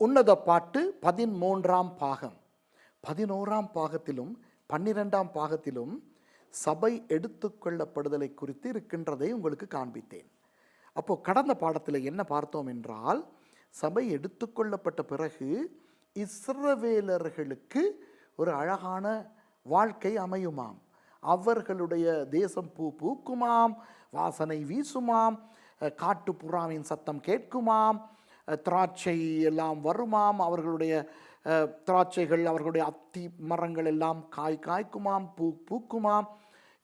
உன்னத பாட்டு 13ஆம் பாகம். 11ஆம் பாகத்திலும் 12ஆம் பாகத்திலும் சபை எடுத்துக்கொள்ளப்படுதலை குறித்து இருக்கின்றதை உங்களுக்கு காண்பித்தேன். அப்போ கடந்த பாடத்தில் என்ன பார்த்தோம் என்றால், சபை எடுத்துக்கொள்ளப்பட்ட பிறகு இஸ்ரவேலர்களுக்கு ஒரு அழகான வாழ்க்கை அமையுமாம். அவர்களுடைய தேசம் பூ பூக்குமாம், வாசனை வீசுமாம், காட்டுப்புறாவின் சத்தம் கேட்குமாம், திராட்சை எல்லாம் வருமாம், அவர்களுடைய திராட்சைகள், அவர்களுடைய அத்தி மரங்கள் எல்லாம் காய்க்குமாம், பூ பூக்குமாம்.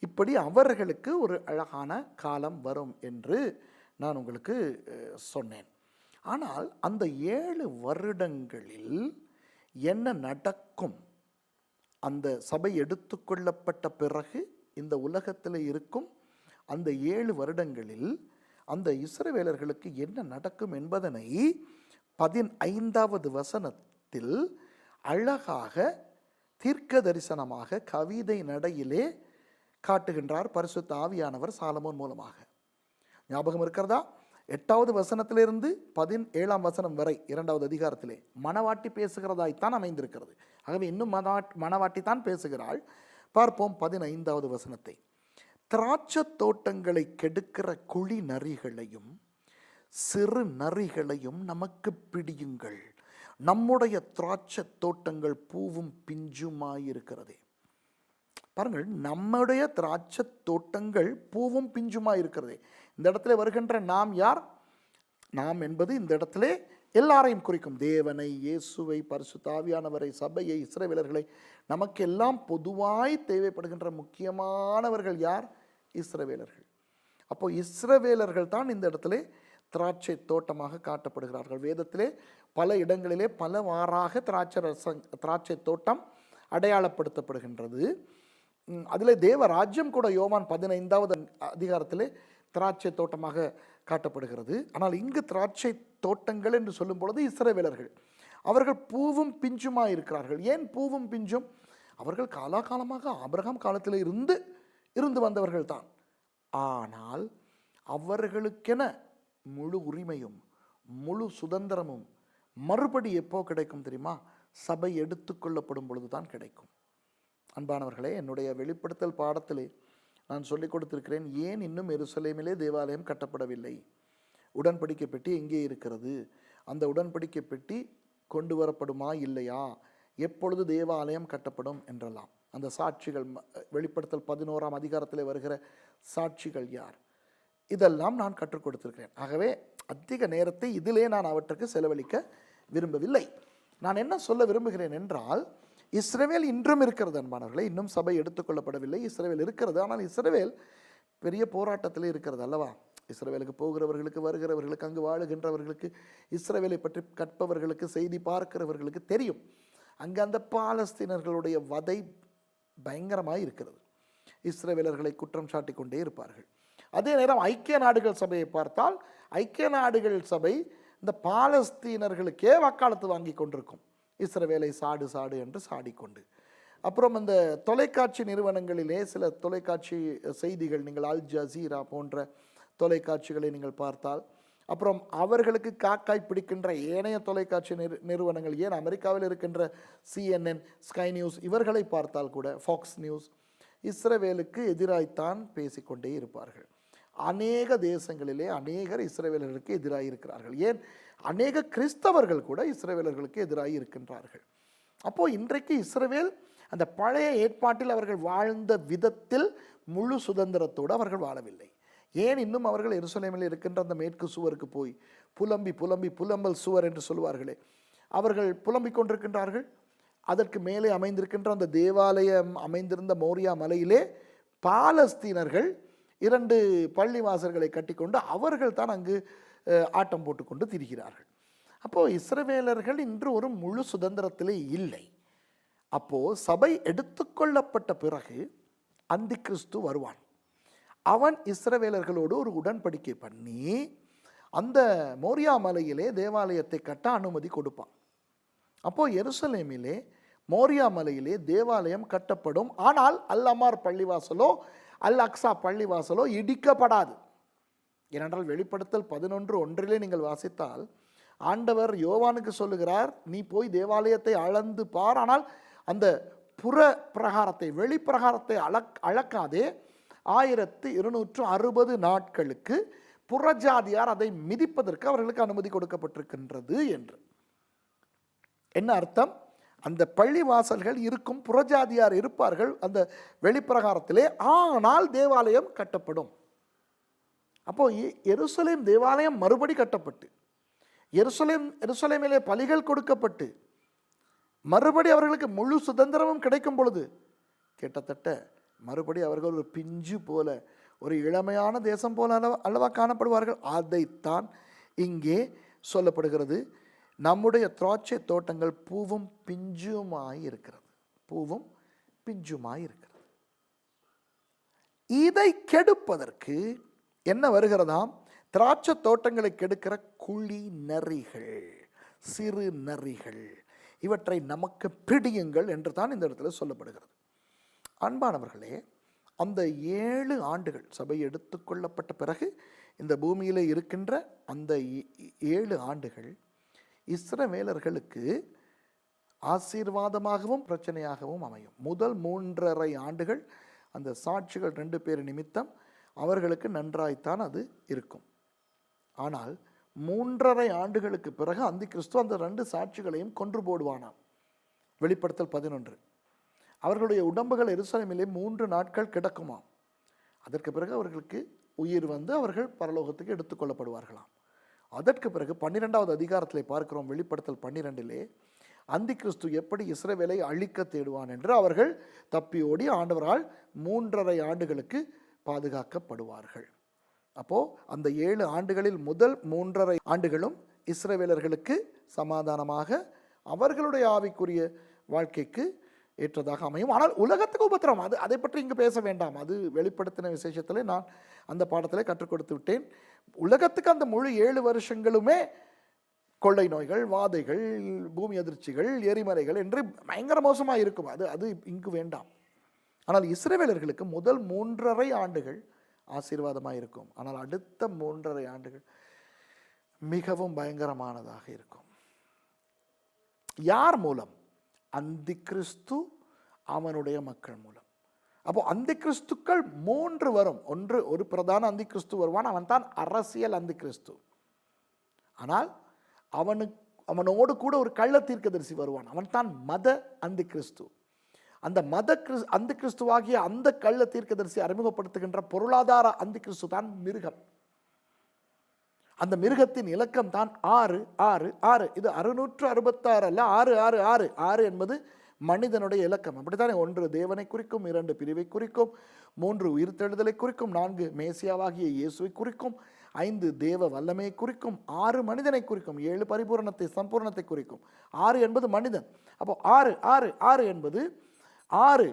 இப்படி அவர்களுக்கு ஒரு அழகான காலம் வரும் என்று நான் உங்களுக்கு சொன்னேன். ஆனால் அந்த 7 வருடங்களில் என்ன நடக்கும்? அந்த சபை எடுத்துக்கொள்ளப்பட்ட பிறகு இந்த உலகத்தில் இருக்கும் அந்த 7 வருடங்களில் அந்த இஸ்ரவேலர்களுக்கு என்ன நடக்கும் என்பதனை 15வது வசனத்தில் அழகாக தீர்க்க தரிசனமாக கவிதை நடையிலே காட்டுகின்றார் பரிசுத்த ஆவியானவர் சாலமோன் மூலமாக. ஞாபகம் இருக்கிறதா? 8வது வசனத்திலிருந்து 17ஆம் வசனம் வரை 2வது அதிகாரத்திலே மணவாட்டி பேசுகிறதாய்த்தான் அமைந்திருக்கிறது. ஆகவே இன்னும் மணவாட்டி தான் பேசுகிறாள். பார்ப்போம் 15வது வசனத்தை. திராட்சை தோட்டங்களை கெடுக்கிற குழி நரிகளையும் சிறு நரிகளையும் நமக்கு பிடியுங்கள், நம்முடைய திராட்சை தோட்டங்கள் பூவும் பிஞ்சுமாயிருக்கிறதே. பாருங்கள், நம்முடைய திராட்சை தோட்டங்கள் பூவும் பிஞ்சுமாயிருக்கிறதே. இந்த இடத்துல வருகின்ற நாம் யார்? நாம் என்பது இந்த இடத்துல எல்லாரையும் குறிக்கும். தேவனை, இயேசுவை, பரிசுத்த ஆவியானவரை, சபையை, இஸ்ரவேலர்களை, நமக்கெல்லாம் பொதுவாய் தேவைப்படுகின்ற முக்கியமானவர்கள் யார்? இஸ்ரவேலர்கள். அப்போ இஸ்ரவேலர்கள் தான் இந்த இடத்துல திராட்சை தோட்டமாக காட்டப்படுகிறார்கள். வேதத்திலே பல இடங்களிலே பலவாறாக திராட்சை தோட்டம் அடையாளப்படுத்தப்படுகின்றது. அதில் தேவ ராஜ்யம் கூட யோவான் 15வது அதிகாரத்திலே திராட்சை தோட்டமாக காட்டப்படுகிறது. ஆனால் இங்கு திராட்சை தோட்டங்கள் என்று சொல்லும் பொழுது இஸ்ரவேலர்கள் அவர்கள் பூவும் பிஞ்சுமாக இருக்கிறார்கள். ஏன் பூவும் பிஞ்சும்? அவர்கள் காலாகாலமாக ஆபிரகாம் காலத்தில் இருந்து வந்தவர்கள் தான். ஆனால் அவர்களுக்கென முழு உரிமையும் முழு சுதந்திரமும் மறுபடி எப்போ கிடைக்கும் தெரியுமா? சபை எடுத்துக்கொள்ளப்படும் பொழுது தான் கிடைக்கும். அன்பானவர்களே, என்னுடைய வெளிப்படுத்தல் பாடத்திலே நான் சொல்லிக் கொடுத்திருக்கிறேன். ஏன் இன்னும் எருசலேமிலே தேவாலயம் கட்டப்படவில்லை? உடன்படிக்கை பெட்டி எங்கே இருக்கிறது? அந்த உடன்படிக்கை பெட்டி கொண்டு வரப்படுமா இல்லையா? எப்பொழுது தேவாலயம் கட்டப்படும் என்றெல்லாம் அந்த சாட்சிகள், வெளிப்படுத்தல் 11ஆம் அதிகாரத்தில் வருகிற சாட்சிகள் யார்? இதெல்லாம் நான் கற்றுக் கொடுத்திருக்கிறேன். ஆகவே அதிக நேரத்தை இதிலே நான் அவற்றுக்கு செலவழிக்க விரும்பவில்லை. நான் என்ன சொல்ல விரும்புகிறேன் என்றால், இஸ்ரவேல் இன்றும் இருக்கிறது அன்பானவர்களே. இன்னும் சபை எடுத்துக்கொள்ளப்படவில்லை. இஸ்ரவேல் இருக்கிறது. ஆனால் இஸ்ரவேல் பெரிய போராட்டத்திலே இருக்கிறது அல்லவா? இஸ்ரவேலுக்கு போகிறவர்களுக்கு, வருகிறவர்களுக்கு, அங்கு வாழுகின்றவர்களுக்கு, இஸ்ரவேலை பற்றி கற்பவர்களுக்கு, செய்தி பார்க்கிறவர்களுக்கு தெரியும். அங்கே அந்த பாலஸ்தீனர்களுடைய வதை பயங்கரமாக இருக்கிறது. இஸ்ரவேலர்களை குற்றம் சாட்டி கொண்டே இருப்பார்கள். அதே நேரம் ஐக்கிய நாடுகள் சபையை பார்த்தால், ஐக்கிய நாடுகள் சபை இந்த பாலஸ்தீனர்களுக்கே வக்காலத்து வாங்கி கொண்டிருக்கும். இஸ்ரவேலை சாடு சாடு என்று சாடிக்கொண்டு. அப்புறம் அந்த தொலைக்காட்சி நிறுவனங்களிலே சில தொலைக்காட்சி செய்திகள், நீங்கள் அல் ஜசீரா போன்ற தொலைக்காட்சிகளை நீங்கள் பார்த்தால், அப்புறம் அவர்களுக்கு காக்காய் பிடிக்கின்ற ஏனைய தொலைக்காட்சி நிறுவனங்கள், ஏன் அமெரிக்காவில் இருக்கின்ற CNN, ஸ்கை நியூஸ், இவர்களை பார்த்தால் கூட, ஃபாக்ஸ் நியூஸ், இஸ்ரவேலுக்கு எதிராய்த்தான் பேசிக்கொண்டே இருப்பார்கள். அநேக தேசங்களிலே அநேகர் இஸ்ரவேலர்களுக்கு எதிராக இருக்கிறார்கள். ஏன் அநேக கிறிஸ்தவர்கள் கூட இஸ்ரவேலர்களுக்கு எதிராக இருக்கின்றார்கள். அப்போது இன்றைக்கு இஸ்ரவேல் அந்த பழைய ஏற்பாட்டில் அவர்கள் வாழ்ந்த விதத்தில் முழு சுதந்திரத்தோடு அவர்கள் வாழவில்லை. ஏன் இன்னும் அவர்கள் எருசலேமில் இருக்கின்ற அந்த மேற்கு சுவருக்கு போய் புலம்பல் சுவர் என்று சொல்வார்களே, அவர்கள் புலம்பிக் கொண்டிருக்கின்றார்கள். அதற்கு மேலே அமைந்திருக்கின்ற அந்த தேவாலயம் அமைந்திருந்த மோரியா மலையிலே பாலஸ்தீனர்கள் 2 பள்ளிவாசல்களை கட்டிக்கொண்டு அவர்கள் தான் அங்கு ஆட்டம் போட்டுக்கொண்டு திரிகிறார்கள். அப்போது இஸ்ரவேலர்கள் இன்று ஒரு முழு சுதந்திரத்திலே இல்லை. அப்போது சபை எடுத்துக்கொள்ளப்பட்ட பிறகு அந்தி கிறிஸ்து வருவான். அவன் இஸ்ரவேலர்களோடு ஒரு உடன்படிக்கை பண்ணி அந்த மோரியா மலையிலே தேவாலயத்தை கட்ட அனுமதி கொடுப்பான். அப்போது எருசலேமிலே மோரியா மலையிலே தேவாலயம் கட்டப்படும். ஆனால் அல் அமார் பள்ளிவாசலோ அல் அக்ஸா பள்ளிவாசலோ இடிக்கப்படாது. ஏனென்றால் வெளிப்படுத்தல் 11:1 நீங்கள் வாசித்தால், ஆண்டவர் யோவானுக்கு சொல்லுகிறார், நீ போய் தேவாலயத்தை அளந்து பார், ஆனால் அந்த புற பிரகாரத்தை வெளிப்பிரகாரத்தை அளக்காதே, 1260 நாட்களுக்கு புறஜாதியார் அதை மிதிப்பதற்கு அவர்களுக்கு அனுமதி கொடுக்கப்பட்டிருக்கின்றது என்று. என்ன அர்த்தம்? அந்த பள்ளி வாசல்கள் இருக்கும், புறஜாதியார் இருப்பார்கள் அந்த வெளிப்பிரகாரத்திலே, ஆனால் தேவாலயம் கட்டப்படும். அப்போ எருசலேம் தேவாலயம் மறுபடி கட்டப்பட்டு, எருசலேமிலே பலிகள் கொடுக்கப்பட்டு, மறுபடி அவர்களுக்கு முழு சுதந்திரமும் கிடைக்கும் பொழுது கிட்டத்தட்ட மறுபடி அவர்கள் ஒரு பிஞ்சு போல, ஒரு இளமையான தேசம் போல அல்லவா காணப்படுவார்கள். அதைத்தான் இங்கே சொல்லப்படுகிறது. நம்முடைய திராட்சை தோட்டங்கள் பூவும் பிஞ்சுமாய் இருக்கிறது, பூவும் பிஞ்சுமாய் இருக்கிறது. இதை கெடுப்பதற்கு என்ன வருகிறதாம்? திராட்சை தோட்டங்களை கெடுக்கிற குழி நரிகள், சிறு நரிகள், இவற்றை நமக்கு பிடியுங்கள் என்று தான் இந்த இடத்துல சொல்லப்படுகிறது. அன்பானவர்களே, அந்த 7 ஆண்டுகள் சபை எடுத்துக்கொள்ளப்பட்ட பிறகு இந்த பூமியில் இருக்கின்ற அந்த 7 ஆண்டுகள் இஸ்ரவேலர்களுக்கு ஆசீர்வாதமாகவும் பிரச்சனையாகவும் அமையும். முதல் 3.5 ஆண்டுகள் அந்த சாட்சிகள் 2 பேர் நிமித்தம் அவர்களுக்கு நன்றாய்த்தான் அது இருக்கும். ஆனால் 3.5 ஆண்டுகளுக்கு பிறகு அந்தி கிறிஸ்து அந்த 2 சாட்சிகளையும் கொன்று போடுவானாம். வெளிப்படுத்தல் 11. அவர்களுடைய உடம்புகள் எருசலேமிலே 3 நாட்கள் கிடக்குமாம். அதற்கு பிறகு அவர்களுக்கு உயிர் வந்து அவர்கள் பரலோகத்துக்கு எடுத்துக்கொள்ளப்படுவார்களாம். அதற்கு பிறகு 12வது அதிகாரத்திலே பார்க்கிறோம், வெளிப்படுத்தல் 12 அந்தி கிறிஸ்து எப்படி இஸ்ரவேலை அழிக்க தேடுவான் என்று அவர்கள் தப்பி ஓடி ஆண்டவரால் 3.5 ஆண்டுகளுக்கு பாதுகாக்கப்படுவார்கள். அப்போ அந்த 7 ஆண்டுகளில் முதல் 3.5 ஆண்டுகளும் இஸ்ரவேலர்களுக்கு சமாதானமாக அவர்களுடைய ஆவிக்குரிய வாழ்க்கைக்கு ஏற்றதாக அமையும். ஆனால் உலகத்துக்கு உபத்திரம், அதை பற்றி இங்கு பேச வேண்டாம். அது வெளிப்படுத்தின விசேஷத்தில் நான் அந்த பாடத்தில் கற்றுக் கொடுத்து விட்டேன். உலகத்துக்கு அந்த முழு 7 வருஷங்களுமே கொள்ளை நோய்கள், வாதைகள், பூமி அதிர்ச்சிகள், எரிமலைகள் என்று பயங்கர மோசமாக இருக்கும். அது இங்கு வேண்டாம். ஆனால் இஸ்ரவேலர்களுக்கு முதல் 3.5 ஆண்டுகள் ஆசீர்வாதமாக இருக்கும். ஆனால் அடுத்த 3.5 ஆண்டுகள் மிகவும் பயங்கரமானதாக இருக்கும். யார் மூலம்? அந்தி கிறிஸ்து அவனுடைய மக்கள் மூலம். அப்போ அந்தி கிறிஸ்துக்கள் 3 வரும். ஒரு பிரதான அந்தி கிறிஸ்து வருவான், அவன் தான் அரசியல் அந்தி கிறிஸ்து. ஆனால் அவனோடு கூட ஒரு கள்ள தீர்க்கதரிசி வருவான், அவன் தான் மத அந்தி கிறிஸ்து. அந்த அந்தி கிறிஸ்துவாகிய அந்த கள்ள தீர்க்கதரிசி அறிமுகப்படுத்துகின்ற பொருளாதார அந்தி கிறிஸ்து தான் மிருகம். அந்த மிருகத்தின் இலக்கம் தான் 666. இது 666 அல்ல, 666. 6 என்பது மனிதனுடைய இலக்கம். அப்படித்தானே? 1 தேவனை குறிக்கும், 2 பிரிவை குறிக்கும், 3 உயிர்த்தெழுதலை குறிக்கும், 4 மேசியாவாகிய இயேசுவை குறிக்கும், 5 தேவ வல்லமையை குறிக்கும், 6 மனிதனை குறிக்கும், 7 பரிபூரணத்தை சம்பூர்ணத்தை குறிக்கும். 6 என்பது மனிதன். அப்போ 6 என்பது 6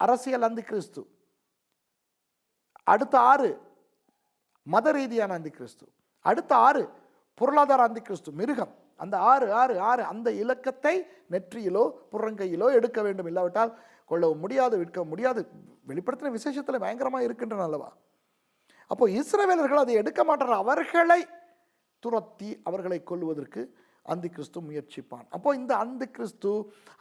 அரசியல் அந்தி கிறிஸ்து. அடுத்த 6 மத ரீதியான அந்தி கிறிஸ்து. அடுத்த 6 பொருளாதார அந்தி கிறிஸ்து, மிருகம். அந்த 6 அந்த இலக்கத்தை நெற்றியிலோ புறங்கையிலோ எடுக்க வேண்டும், இல்லாவிட்டால் கொள்ளவும் முடியாது, விற்க முடியாது. வெளிப்படுத்தின விசேஷத்தில் பயங்கரமாக இருக்கின்றன அல்லவா? அப்போ இஸ்ரவேலர்கள் அதை எடுக்க மாட்டார். அவர்களை துரத்தி அவர்களை கொல்வதற்கு அந்தி கிறிஸ்து முயற்சிப்பான். அப்போ இந்த அந்தி கிறிஸ்து,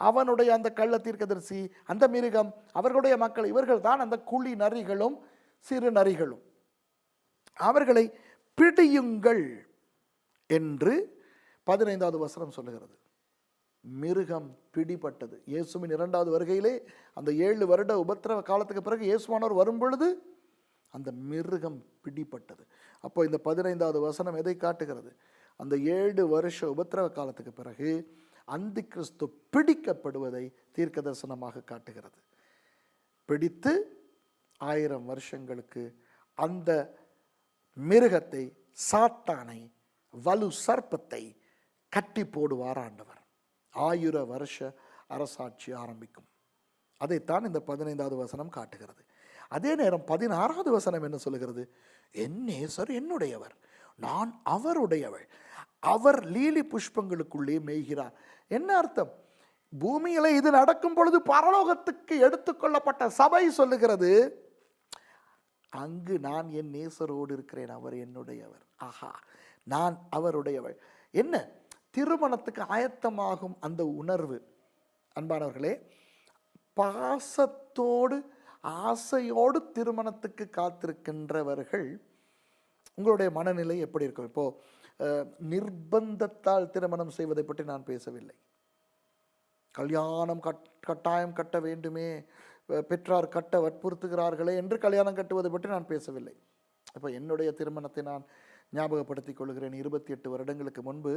அவனுடைய அந்த கள்ள தீர்க்கதரிசி, அந்த மிருகம், அவர்களுடைய மக்கள், இவர்கள் தான் அந்த குழி நரிகளும் சிறு நரிகளும். அவர்களை பிடியுங்கள் என்று 15வது வசனம் சொல்லுகிறது. மிருகம் பிடிபட்டது. இயேசுவின் 2வது வருகையிலே அந்த 7 வருட உபத்திரவ காலத்துக்கு பிறகு இயேசுவானவர் வரும் பொழுது அந்த மிருகம் பிடிபட்டது. அப்போ இந்த 15வது வசனம் எதை காட்டுகிறது? அந்த 7 வருஷ உபத்திரவ காலத்துக்கு பிறகு அந்தி கிறிஸ்து பிடிக்கப்படுவதை தீர்க்க தரிசனமாக காட்டுகிறது. பிடித்து 1000 வருஷங்களுக்கு அந்த மிருகத்தை, சாத்தானை, வலு சர்ப்பத்தை கட்டி போடுவார் ஆண்டவர். 1000 வருஷ அரசாட்சி ஆரம்பிக்கும். அதைத்தான் இந்த 15வது வசனம் காட்டுகிறது. அதே நேரம் 16வது வசனம் என்ன சொல்லுகிறது? என் நேசர் என்னுடையவர், நான் அவருடையவள், அவர் லீலி புஷ்பங்களுக்குள்ளே மேய்கிறார். என்ன அர்த்தம்? பூமியில இது நடக்கும் பொழுது பரலோகத்துக்கு எடுத்துக்கொள்ளப்பட்ட சபை சொல்லுகிறது, அங்கு நான் என் நேசரோடு இருக்கிறேன், அவர் என்னுடையவர். ஆஹா, நான் அவருடையவள். என்ன திருமணத்துக்கு ஆயத்தமாகும் அந்த உணர்வு. அன்பானவர்களே, பாசத்தோடு ஆசையோடு திருமணத்துக்கு காத்திருக்கின்றவர்கள் உங்களுடைய மனநிலை எப்படி இருக்கும்? இப்போது நிர்பந்தத்தால் திருமணம் செய்வதை பற்றி நான் பேசவில்லை. கல்யாணம் கட்டாயம் கட்ட வேண்டுமே, பெற்றார் கட்ட வற்புறுத்துகிறார்களே என்று கல்யாணம் கட்டுவதை பற்றி நான் பேசவில்லை. இப்போ என்னுடைய திருமணத்தை நான் ஞாபகப்படுத்திக் கொள்கிறேன். 28 வருடங்களுக்கு முன்பு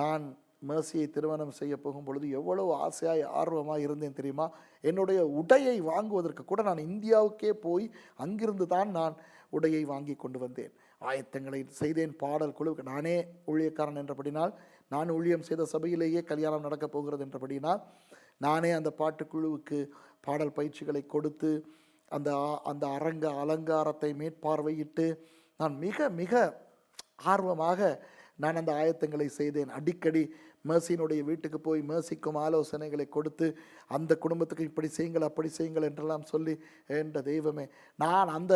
நான் மேர்சியை திருமணம் செய்ய போகும் பொழுது எவ்வளவு ஆசையாய் ஆர்வமாக இருந்தேன் தெரியுமா? என்னுடைய உடையை வாங்குவதற்கு கூட நான் இந்தியாவுக்கே போய் அங்கிருந்து தான் நான் உடையை வாங்கி கொண்டு வந்தேன். ஆயத்தங்களை செய்தேன். பாடல் குழுவுக்கு நானே ஊழியக்காரன் என்றபடினால், நான் ஊழியம் செய்த சபையிலேயே கல்யாணம் நடக்கப் போகிறது என்றபடினால், நானே அந்த பாட்டுக்குழுவுக்கு பாடல் பயிற்சிகளை கொடுத்து அந்த அந்த அரங்க அலங்காரத்தை மேற்பார்வையிட்டு நான் மிக மிக ஆர்வமாக நான் அந்த ஆயத்தங்களை செய்தேன். அடிக்கடி மேர்சியினுடைய வீட்டுக்கு போய் மேர்சிக்கும் ஆலோசனைகளை கொடுத்து, அந்த குடும்பத்துக்கு இப்படி செய்யுங்கள் அப்படி செய்யுங்கள் என்றெல்லாம் சொல்லி, என்ற தெய்வமே, நான் அந்த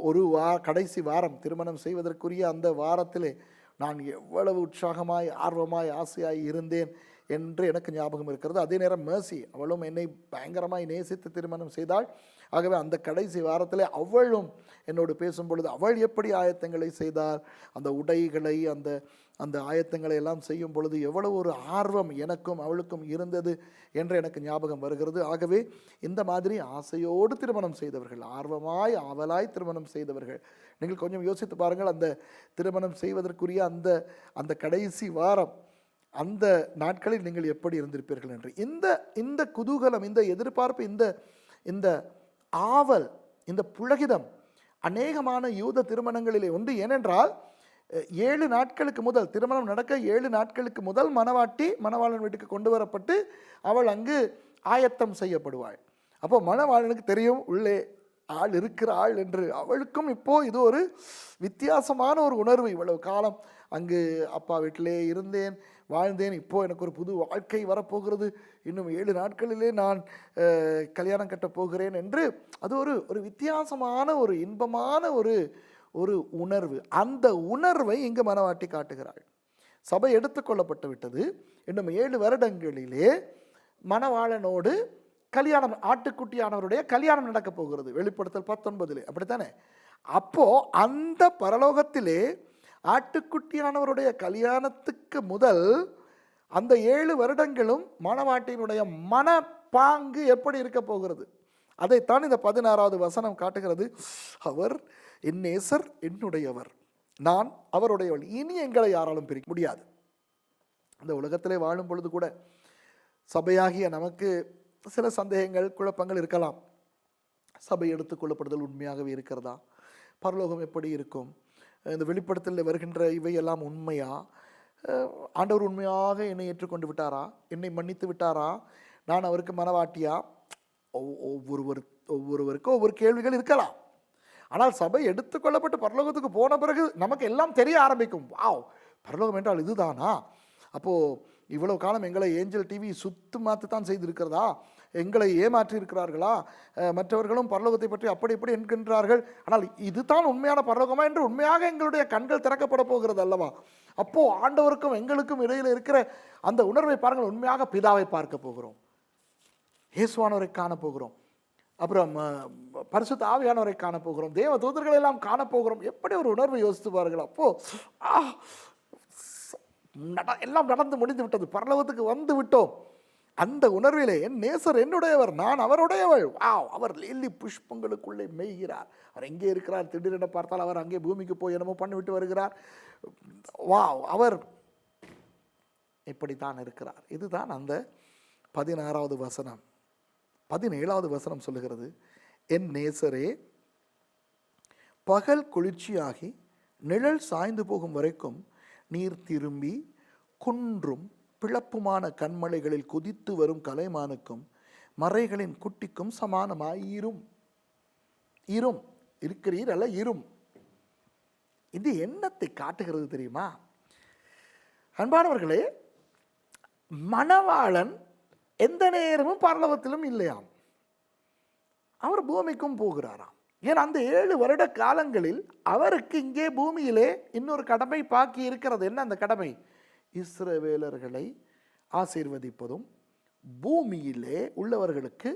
ஒரு கடைசி வாரம் திருமணம் செய்வதற்குரிய அந்த வாரத்திலே நான் எவ்வளவு உற்சாகமாய் ஆர்வமாய் ஆசையாய் இருந்தேன் என்று எனக்கு ஞாபகம் இருக்கிறது. அதே நேரம் மேர்சி அவளும் என்னை பயங்கரமாய் நேசித்து திருமணம் செய்தாள். ஆகவே அந்த கடைசி வாரத்தில் அவளும் என்னோடு பேசும் பொழுது அவள் எப்படி ஆயத்தங்களை செய்தார், அந்த உடைகளை அந்த அந்த ஆயத்தங்களை எல்லாம் செய்யும் பொழுது எவ்வளவு ஒரு ஆர்வம் எனக்கும் அவளுக்கும் இருந்தது என்று எனக்கு ஞாபகம் வருகிறது. ஆகவே இந்த மாதிரி ஆசையோடு திருமணம் செய்தவர்கள், ஆர்வமாய் ஆவலாய் திருமணம் செய்தவர்கள், நீங்கள் கொஞ்சம் யோசித்து பாருங்கள். அந்த திருமணம் செய்வதற்குரிய அந்த அந்த கடைசி வாரம், அந்த நாட்களில் நீங்கள் எப்படி இருந்திருப்பீர்கள் என்று. இந்த குதூகலம், இந்த எதிர்பார்ப்பு, இந்த ஆவல், இந்த புலகிதம் அநேகமான யூத திருமணங்களிலே உண்டு. ஏனென்றால் 7 நாட்களுக்கு முதல், திருமணம் நடக்க 7 நாட்களுக்கு முதல் மணவாட்டி மணவாளன் வீட்டுக்கு கொண்டு வரப்பட்டு அவள் அங்கு ஆயத்தம் செய்யப்படுவாள். அப்போ மணவாளனுக்கு தெரியும் உள்ளே ஆள் இருக்கிறாள் என்று. அவளுக்கும் இப்போது இது ஒரு வித்தியாசமான ஒரு உணர்வு. இவ்வளவு காலம் அங்கு அப்பா வீட்டிலே இருந்தேன், வாழ்ந்தேன், இப்போது எனக்கு ஒரு புது வாழ்க்கை வரப்போகிறது, இன்னும் 7 நாட்களிலே நான் கல்யாணம் கட்டப் போகிறேன் என்று அது ஒரு வித்தியாசமான ஒரு இன்பமான ஒரு உணர்வு. அந்த உணர்வை இங்கு மணவாட்டி காட்டுகிறாள். சபை எடுத்துக்கொள்ளப்பட்டு விட்டது. இன்னும் 7 வருடங்களிலே மணவாளனோடு கல்யாணம், ஆட்டுக்குட்டியானவருடைய கல்யாணம் நடக்கப் போகிறது. வெளிப்படுத்தல் 19 அப்படித்தானே? அப்போ அந்த பரலோகத்திலே ஆட்டுக்குட்டியானவருடைய கல்யாணத்துக்கு முதல் அந்த 7 வருடங்களும் மணவாட்டியினுடைய மனப்பாங்கு எப்படி இருக்க போகிறது, அதைத்தான் இந்த 16வது வசனம் காட்டுகிறது. அவர் என் நேசர், என்னுடையவர், நான் அவருடையவள், இனி எங்களை யாராலும் பிரிக்க முடியாது. இந்த உலகத்திலே வாழும் பொழுது கூட சபையாகிய நமக்கு சில சந்தேகங்கள், குழப்பங்கள் இருக்கலாம். சபை எடுத்துக்கொள்ளப்படுதல் உண்மையாகவே இருக்கிறதா? பரலோகம் எப்படி இருக்கும்? இந்த வெளிப்படுத்தலில் வருகின்ற இவையெல்லாம் உண்மையா? ஆண்டவர் உண்மையாக என்னை ஏற்றுக்கொண்டு விட்டாரா? என்னை மன்னித்து விட்டாரா? நான் அவருக்கு மனவாட்டியா? ஒவ்வொருவருக்கும் ஒவ்வொரு கேள்விகள் இருக்கலாம். ஆனால் சபை எடுத்துக்கொள்ளப்பட்டு பரலோகத்துக்கு போன பிறகு நமக்கு எல்லாம் தெரிய ஆரம்பிக்கும். வாவ், பரலோகம் என்றால் இதுதானா? அப்போது இவ்வளவு காலம் எங்களை ஏஞ்சல் டிவி சுத்து மாற்று தான் செய்திருக்கிறதா? எங்களை ஏமாற்றி இருக்கிறார்களா? மற்றவர்களும் பரலோகத்தை பற்றி அப்படி இப்படி என்கின்றார்கள். ஆனால் இதுதான் உண்மையான பரலோகமா என்று உண்மையாக எங்களுடைய கண்கள் திறக்கப்பட போகிறது அல்லவா? அப்போது ஆண்டவருக்கும் எங்களுக்கும் இடையில் இருக்கிற அந்த உணர்வை பாருங்கள். உண்மையாக பிதாவை பார்க்க போகிறோம், இயேசுவானவரை காணப்போகிறோம், அப்புறம் பரிசுத்த ஆவியானவரை காணப்போகிறோம், தேவ தூதர்களை எல்லாம் காணப்போகிறோம். எப்படி ஒரு உணர்வை யோசித்து பாருங்கள். அப்போது எல்லாம் நடந்து முடிந்து விட்டது, பரலோகத்துக்கு வந்து விட்டோம். அந்த உணர்விலே என் நேசர் என்னுடையவர், நான் அவருடையவள். அவர் லில்லி புஷ்பங்களுக்குள்ளே மேய்கிறார். அவர் எங்கே இருக்கிறார்? திடீரென பார்த்தால் அவர் அங்கே பூமிக்கு போய் என்னமோ பண்ணிவிட்டு வருகிறார். அவர் இப்படித்தான் இருக்கிறார். இதுதான் அந்த 16வது வசனம். 17வது வசனம் சொல்லுகிறது, என் நேசரே, பகல் குளிர்ச்சியாகி நிழல் சாய்ந்து போகும் வரைக்கும் நீர் திரும்பி குன்றும் பிளப்புமான கண்மலைகளில் குதித்து வரும் கலைமானுக்கும் மறைகளின் குட்டிக்கும் சமானமாயிரும். இருக்கிறீர் அல்ல, இரும். இது என்னத்தை காட்டுகிறது தெரியுமா அன்பானவர்களே? மணவாளன் எந்த நேரமும் பரலோகத்திலும் இல்லையாம், அவர் பூமிக்கும் போகிறாராம். ஏன் அந்த 7 வருட காலங்களில் அவருக்கு இங்கே பூமியிலே இன்னொரு கடமை பாக்கி இருக்கிறது. என்ன அந்த கடமை? இஸ்ரவேலர்களை ஆசீர்வதிப்பதும், பூமியிலே உள்ளவர்களுக்கு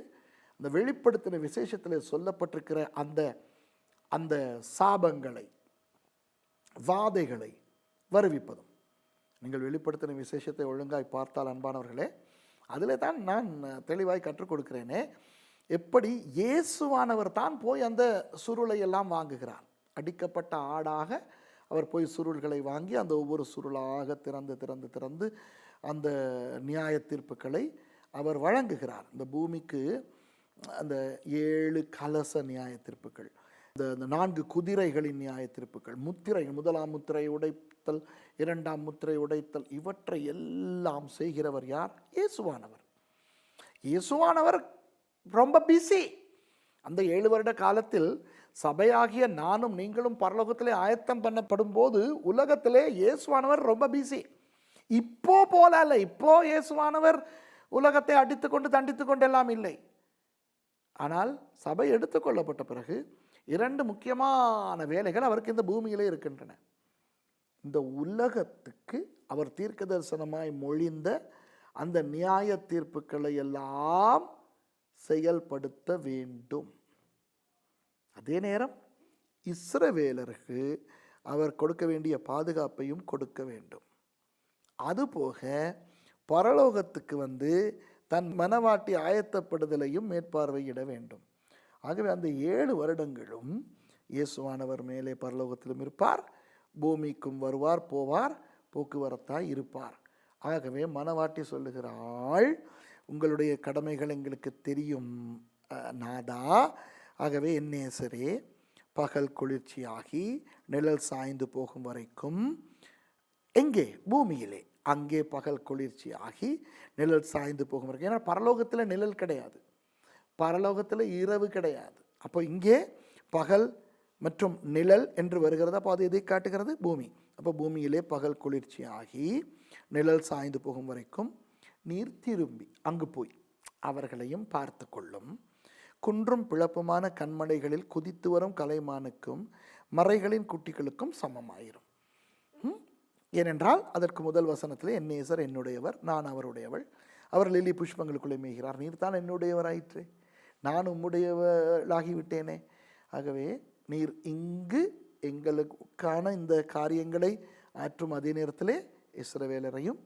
அந்த வெளிப்படுத்தின விசேஷத்தில் சொல்லப்பட்டிருக்கிற அந்த அந்த சாபங்களை, வாதைகளை வருவிப்பதும். நீங்கள் வெளிப்படுத்தின விசேஷத்தை ஒழுங்காய் பார்த்தால் அன்பானவர்களே, அதில் தான் நான் தெளிவாய் கற்றுக் கொடுக்கிறேனே, எப்படி இயேசுவானவர் தான் போய் அந்த சுருளை எல்லாம் வாங்குகிறார். அடிக்கப்பட்ட ஆடாக அவர் போய் சுருள்களை வாங்கி அந்த ஒவ்வொரு சுருளாக திறந்து திறந்து திறந்து அந்த நியாய தீர்ப்புகளை அவர் வழங்குகிறார். இந்த பூமிக்கு அந்த 7 கலச நியாய தீர்ப்புகள், இந்த 4 குதிரைகளின் நியாய தீர்ப்புகள், முத்திரைகள், முதலாம் முத்திரை உடைத்தல், இரண்டாம் முத்திரை உடைத்தல், இவற்றை எல்லாம் செய்கிறவர் யார்? இயேசுவானவர். இயேசுவானவர் ரொம்ப பிஸி. அந்த 7 வருட காலத்தில் சபையாகிய நானும் நீங்களும் பரலோகத்திலே ஆயத்தம் பண்ணப்படும் போது உலகத்திலே இயேசுவானவர் ரொம்ப பிஸி. இப்போ போல அல்ல. இப்போ இயேசுவானவர் உலகத்தை அடித்து கொண்டு தண்டித்து கொண்டு எல்லாம் இல்லை. ஆனால் சபை எடுத்துக்கொள்ளப்பட்ட பிறகு 2 முக்கியமான வேலைகள் அவருக்கு இந்த பூமியிலே இருக்கின்றன. இந்த உலகத்துக்கு அவர் தீர்க்க தரிசனமாய் மொழிந்த அந்த நியாய தீர்ப்புகளை எல்லாம் செயல்படுத்த வேண்டும். அதே நேரம் இஸ்ரவேலருக்கு அவர் கொடுக்க வேண்டிய பாதுகாப்பையும் கொடுக்க வேண்டும். அதுபோக பரலோகத்துக்கு தன் மனவாட்டி ஆயத்தப்படுதலையும் மேற்பார்வையிட வேண்டும். ஆகவே அந்த 7 வருடங்களும் இயேசுவானவர் மேலே பரலோகத்திலும் இருப்பார், பூமிக்கும் வருவார், போவார், போக்குவரத்தாய் இருப்பார். ஆகவே மனவாட்டி சொல்லுகிறாள், உங்களுடைய கடமைகள் எங்களுக்கு தெரியும் நாதா. ஆகவே என் நேசரே, பகல் குளிர்ச்சியாகி நிழல் சாய்ந்து போகும் வரைக்கும் எங்கே? பூமியிலே. அங்கே பகல் குளிர்ச்சியாகி நிழல் சாய்ந்து போகும் வரைக்கும். ஏன்னா பரலோகத்தில் நிழல் கிடையாது, பரலோகத்தில் இரவு கிடையாது. அப்போ இங்கே பகல் மற்றும் நிழல் என்று வருகிறது. அப்போ அது எதை காட்டுகிறது? பூமி. அப்போ பூமியிலே பகல் குளிர்ச்சியாகி நிழல் சாய்ந்து போகும் வரைக்கும் நீர் திரும்பி அங்கு போய் அவர்களையும் பார்த்து கொள்ளும். குன்றும் பிளப்புமான கண்மலைகளில் குதித்து வரும் கலைமானுக்கும் மறைகளின் குட்டிகளுக்கும் சமமாயிரும். ஏனென்றால் அதற்கு முதல் வசனத்தில் என் நேசர் என்னுடையவர், நான் அவருடையவள், அவர் லில்லி புஷ்பங்களுக்குள்ளே மேய்கிறார், நீர் தான் என்னுடையவராயிற்று, நான் உம்முடையவளாகிவிட்டேனே. ஆகவே நீர் இங்கு எங்களுக்கான இந்த காரியங்களை ஆற்றும் அதே நேரத்திலே இஸ்ரவேலரையும்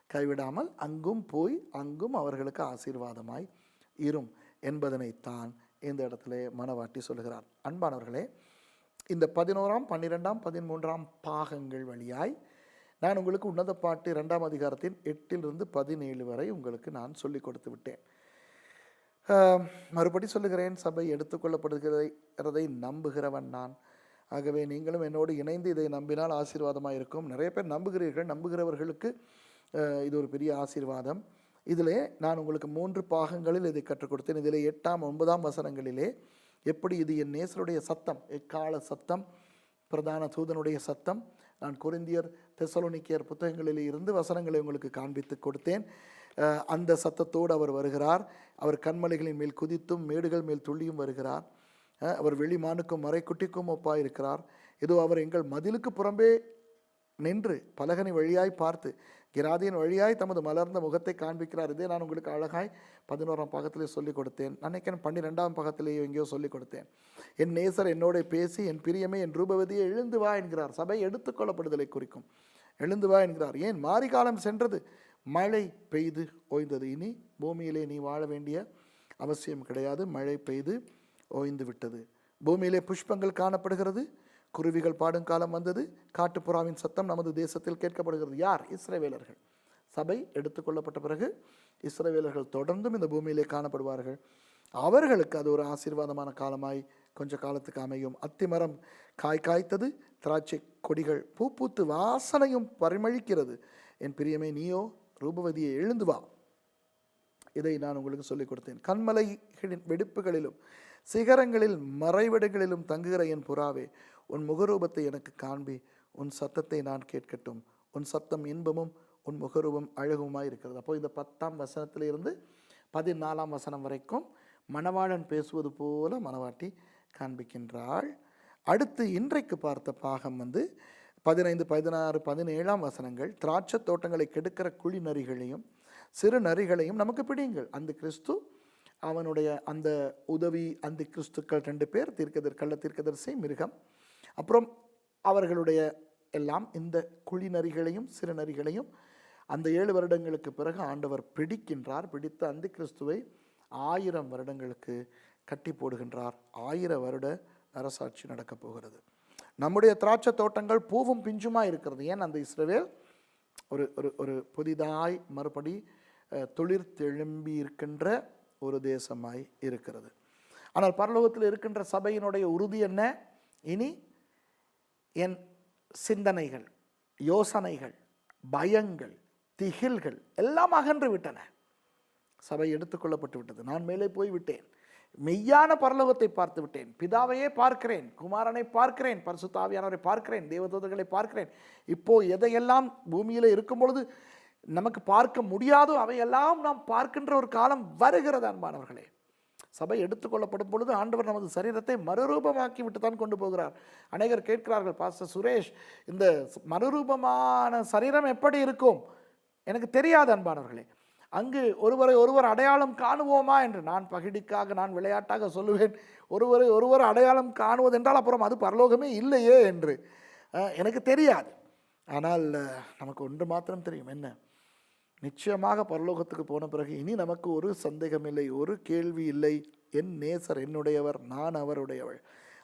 கைவிடாமல் அங்கும் போய் அங்கும் அவர்களுக்கு ஆசீர்வாதமாய் இரும் என்பதனைத்தான் இந்த இடத்துல மனவாட்டி சொல்லுகிறார். அன்பானவர்களே, இந்த 11ஆம் 12ஆம் 13ஆம் பாகங்கள் வழியாய் நான் உங்களுக்கு உன்னத பாட்டு 2ஆம் அதிகாரத்தின் 8 17 வரை உங்களுக்கு நான் சொல்லிக் கொடுத்து விட்டேன். மறுபடி சொல்லுகிறேன், சபை எடுத்துக்கொள்ளப்படுகிறதை நம்புகிறவன் நான். ஆகவே நீங்களும் என்னோடு இணைந்து இதை நம்பினால் ஆசீர்வாதமாக இருக்கும். நிறைய பேர் நம்புகிறீர்கள். நம்புகிறவர்களுக்கு இது ஒரு பெரிய ஆசீர்வாதம். இதிலே நான் உங்களுக்கு 3 பாகங்களில் இதை கற்றுக் கொடுத்தேன். இதில் 8ஆம் 9ஆம் வசனங்களிலே எப்படி இது என் நேசருடைய சத்தம், எக்கால சத்தம், பிரதான தூதனுடைய சத்தம். நான் கொரிந்தியர், தெசலோனிக்கேயர் புத்தகங்களில் இருந்து வசனங்களை உங்களுக்கு காண்பித்து கொடுத்தேன். அந்த சத்தத்தோடு அவர் வருகிறார். அவர் கண்மலைகளின் மேல் குதித்தும் மேடுகள் மேல் துள்ளியும் வருகிறார். அவர் வெளிமானுக்கும் மறைக்குட்டிக்கும் ஒப்பாய் இருக்கிறார். ஏதோ அவர் எங்கள் மதிலுக்கு புறம்பே நின்று பலகனை வழியாய் பார்த்து கிராதியின் வழியாய் தமது மலர்ந்த முகத்தை காண்பிக்கிறார். இதே நான் உங்களுக்கு அழகாய் 11ஆம் பாகத்திலே சொல்லிக் கொடுத்தேன். நினைக்கிறேன் 12ஆம் பாகத்திலேயோ எங்கேயோ சொல்லிக் கொடுத்தேன். என் நேசர் என்னோட பேசி என் பிரியமே என் ரூபவதியை எழுந்து வா என்கிறார். சபை எடுத்துக்கொள்ளப்படுதலை குறிக்கும். எழுந்து வா என்கிறார். ஏன்? மாரிகாலம் சென்றது, மழை பெய்து ஓய்ந்தது. இனி பூமியிலே நீ வாழ வேண்டிய அவசியம் கிடையாது. மழை பெய்து ஓய்ந்து விட்டது. பூமியிலே புஷ்பங்கள் காணப்படுகிறது. குருவிகள் பாடும் காலம் வந்தது. காட்டுப்புறாவின் சத்தம் நமது தேசத்தில் கேட்கப்படுகிறது. யார்? இஸ்ரவேலர்கள். சபை எடுத்துக்கொள்ளப்பட்ட பிறகு இஸ்ரவேலர்கள் தொடர்ந்தும் இந்த பூமியிலே காணப்படுவார்கள். அவர்களுக்கு அது ஒரு ஆசீர்வாதமான காலமாய் கொஞ்ச காலத்துக்கு அமையும். அத்திமரம் காய் காய்த்தது, திராட்சை கொடிகள் பூ பூத்து வாசனையும் பரிமளிக்கிறது. என் பிரியமே, நீயோ ரூபவதியை எழுந்து வா. இதை நான் உங்களுக்கு சொல்லிக் கொடுத்தேன். கண்மலைகளின் வெடிப்புகளிலும் சிகரங்களில் மறைவிடங்களிலும் தங்குகிற என் புறாவே, உன் முகரூபத்தை எனக்கு காண்பி, உன் சத்தத்தை நான் கேட்கட்டும். உன் சத்தம் இன்பமும் உன் முகரூபம் அழகுமாய் இருக்கிறது. அப்போ இந்த 10ஆம் வசனத்திலிருந்து 14ஆம் வசனம் வரைக்கும் மணவாளன் பேசுவது போல மணவாட்டி காண்பிக்கின்றாள். அடுத்து இன்றைக்கு பார்த்த பாகம் 15, 16, 17 வசனங்கள், திராட்சை தோட்டங்களை கெடுக்கிற குழி நரிகளையும் சிறு நரிகளையும் நமக்கு பிடியுங்கள். அந்த கிறிஸ்து, அவனுடைய அந்த உதவி அந்த கிறிஸ்துக்கள் 2 பேர், கள்ள தீர்க்கதரிசி, மிருகம், அப்புறம் அவர்களுடைய எல்லாம் இந்த குழி நரிகளையும் சிறு நரிகளையும் அந்த 7 வருடங்களுக்கு பிறகு ஆண்டவர் பிடிக்கின்றார். பிடித்த அந்த கிறிஸ்துவை 1000 வருடங்களுக்கு கட்டி போடுகின்றார். 1000 வருட அரசாட்சி நடக்கப் போகிறது. நம்முடைய திராட்சை தோட்டங்கள் பூவும் பிஞ்சுமாக இருக்கிறது. ஏன்? அந்த இஸ்ரவேல் ஒரு ஒரு ஒரு புதிதாய் மறுபடி தொழிற்தெழும்பி இருக்கின்ற ஒரு தேசமாய் இருக்கிறது. ஆனால் பரலோகத்தில் இருக்கின்ற சபையினுடைய உறுதி என்ன? இனி என் சிந்தனைகள், யோசனைகள், பயங்கள், திகில்கள் எல்லாம் அகன்று விட்டன. சபை எடுத்துக்கொள்ளப்பட்டு விட்டது. நான் மேலே போய் விட்டேன். மெய்யான பரலோகத்தை பார்த்து விட்டேன். பிதாவையே பார்க்கிறேன், குமாரனை பார்க்கிறேன், பரிசுத்த ஆவியானவரை பார்க்கிறேன், தேவதூதர்களை பார்க்கிறேன். இப்போ எதையெல்லாம் பூமியில் இருக்கும் பொழுது நமக்கு பார்க்க முடியாதோ அவையெல்லாம் நாம் பார்க்கின்ற ஒரு காலம் வருகிறது. அன்பானவர்களே, சபை எடுத்துக்கொள்ளப்படும் பொழுது ஆண்டவர் நமது சரீரத்தை மறுரூபமாக்கி விட்டு தான் கொண்டு போகிறார். அநேகர் கேட்கிறார்கள், பாஸ்டர் சுரேஷ், இந்த மறுரூபமான சரீரம் எப்படி இருக்கும்? எனக்கு தெரியாது. அன்பானவர்களே, அங்கு ஒருவர் அடையாளம் காணுவோமா என்று நான் பகிடிக்காக, நான் விளையாட்டாக சொல்லுவேன், ஒருவர் அடையாளம் காணுவதென்றால் அப்புறம் அது பரலோகமே இல்லையே என்று. எனக்கு தெரியாது. ஆனால் நமக்கு ஒன்று மாத்திரம் தெரியும். என்ன? நிச்சயமாக பரலோகத்துக்கு போன பிறகு இனி நமக்கு ஒரு சந்தேகம் இல்லை, ஒரு கேள்வி இல்லை. என் நேசர் என்னுடையவர், நான் அவருடையவள்.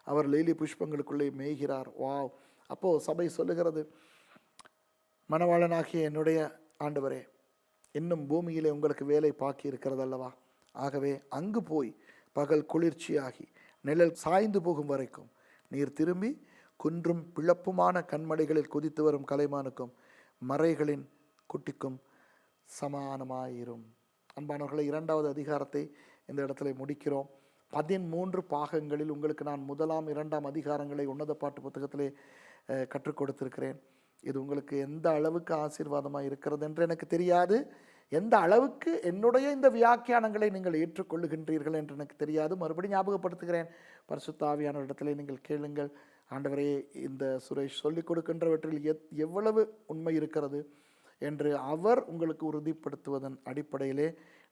அவர் லீலி புஷ்பங்களுக்குள்ளே மேய்கிறார். வாவ்! அப்போது சபை சொல்லுகிறது, மணவாளனாகிய என்னுடைய ஆண்டவரே, இன்னும் பூமியிலே உங்களுக்கு வேலை பாக்கி இருக்கிறது அல்லவா? ஆகவே அங்கு போய் பகல் குளிர்ச்சியாகி நிழல் சாய்ந்து போகும் வரைக்கும் நீர் திரும்பி குன்றும் பிளப்புமான கண்மலைகளில் குதித்து வரும் கலைமானுக்கும் மறைகளின் குட்டிக்கும் சமானமாயிரும். அன்பானவர்களை, 2வது அதிகாரத்தை இந்த இடத்துல முடிக்கிறோம். 13 பாகங்களில் உங்களுக்கு நான் 1ஆம் 2ஆம் அதிகாரங்களை உன்னத பாட்டு புத்தகத்திலே கற்றுக் கொடுத்திருக்கிறேன். இது உங்களுக்கு எந்த அளவுக்கு ஆசீர்வாதமாக இருக்கிறது என்று எனக்கு தெரியாது. எந்த அளவுக்கு என்னுடைய இந்த வியாக்கியானங்களை நீங்கள் ஏற்றுக்கொள்ளுகின்றீர்கள் என்று எனக்கு தெரியாது. மறுபடியும் ஞாபகப்படுத்துகிறேன், பரிசுத்த ஆவியான இடத்துல நீங்கள் கேளுங்கள். ஆண்டவரே, இந்த சுரேஷ் சொல்லிக் கொடுக்கின்றவற்றில் எவ்வளவு உண்மை இருக்கிறது என்று அவர் உங்களுக்கு உறுதிப்படுத்துவதன் அடிப்படையிலே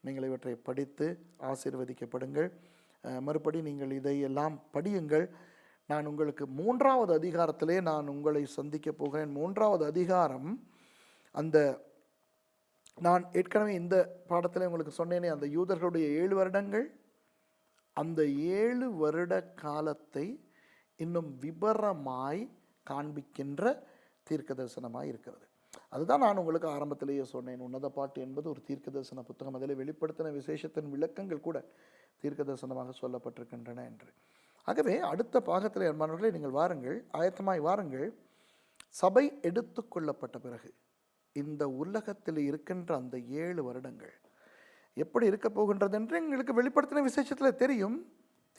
நீங்கள் இவற்றை படித்து ஆசீர்வதிக்கப்படுங்கள். மறுபடி நீங்கள் இதையெல்லாம் படியுங்கள். நான் உங்களுக்கு 3வது அதிகாரத்திலே நான் உங்களை சந்திக்க போகிறேன். 3வது அதிகாரம், அந்த நான் ஏற்கனவே இந்த பாடத்தில் உங்களுக்கு சொன்னேனே, அந்த யூதர்களுடைய 7 வருடங்கள், அந்த 7 வருட காலத்தை இன்னும் விபரமாய் காண்பிக்கின்ற தீர்க்க தரிசனமாய் இருக்கிறது. அதுதான் நான் உங்களுக்கு ஆரம்பத்திலேயே சொன்னேன். உன்னத பாட்டு என்பது ஒரு தீர்க்க தரிசன புத்தகம். அதில் வெளிப்படுத்தின விசேஷத்தின் விளக்கங்கள் கூட தீர்க்க தரிசனமாக சொல்லப்பட்டிருக்கின்றன என்று. ஆகவே அடுத்த பாகத்தில் அன்பானவர்களே, நீங்கள் வாருங்கள், ஆயத்தமாய் வாருங்கள். சபை எடுத்துக்கொள்ளப்பட்ட பிறகு இந்த உலகத்தில் இருக்கின்ற அந்த 7 வருடங்கள் எப்படி இருக்க போகின்றது என்று எங்களுக்கு வெளிப்படுத்தின விசேஷத்தில் தெரியும்.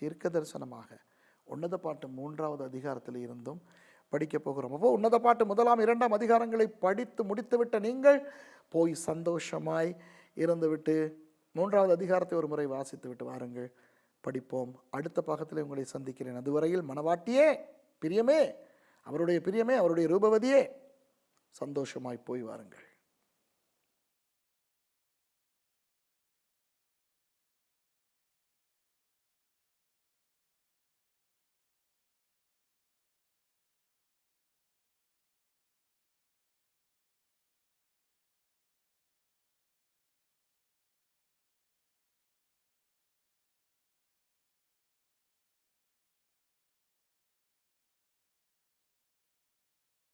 தீர்க்க தரிசனமாக உன்னத பாட்டு 3வது அதிகாரத்தில் இருந்தும் படிக்க போகிறோம். அப்போ உன்னத பாட்டு 1ஆம் 2ஆம் அதிகாரங்களை படித்து முடித்துவிட்ட நீங்கள் போய் சந்தோஷமாய் இருந்துவிட்டு 3வது அதிகாரத்தை ஒரு முறை வாசித்து விட்டு வாருங்கள், படிப்போம். அடுத்த பாகத்தில் உங்களை சந்திக்கிறேன். அதுவரையில் மணவாட்டியே, பிரியமே, அவருடைய பிரியமே, அவருடைய ரூபவதியே, சந்தோஷமாய் போய் வாருங்கள்.